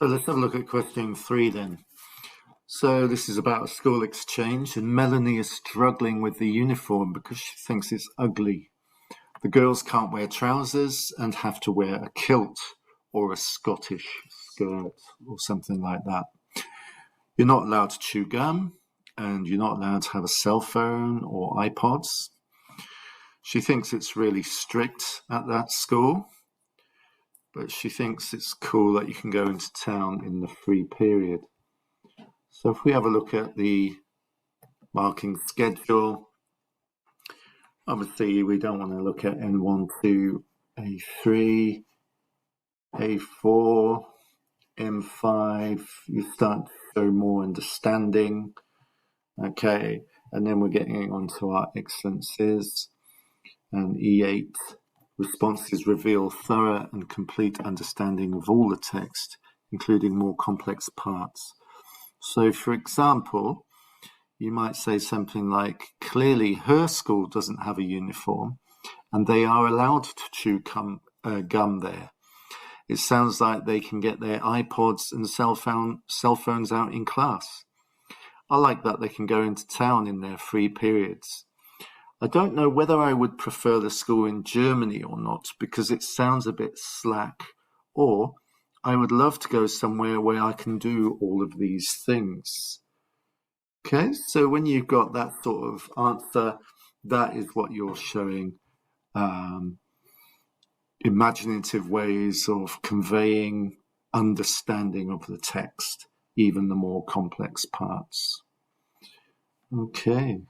So let's have a look at question 3 then. So this is about a school exchange, and Melanie is struggling with the uniform because she thinks it's ugly. The girls can't wear trousers and have to wear a kilt or a Scottish skirt or something like that. You're not allowed to chew gum, and you're not allowed to have a cell phone or iPods. She thinks it's really strict at that school, but she thinks it's cool that you can go into town in the free period. So if we have a look at the marking schedule, obviously we don't want to look at N1 to A3, A4, M5. You start to show more understanding. Okay, and then we're getting onto our excellences, and E8. Responses reveal thorough and complete understanding of all the text, including more complex parts. So, for example, you might say something like, clearly her school doesn't have a uniform and they are allowed to chew gum there. It sounds like they can get their iPods and cell phones out in class. I like that they can go into town in their free periods. I don't know whether I would prefer the school in Germany or not, because it sounds a bit slack, or I would love to go somewhere where I can do all of these things. Okay, so when you've got that sort of answer, that is what you're showing imaginative ways of conveying understanding of the text, even the more complex parts. Okay.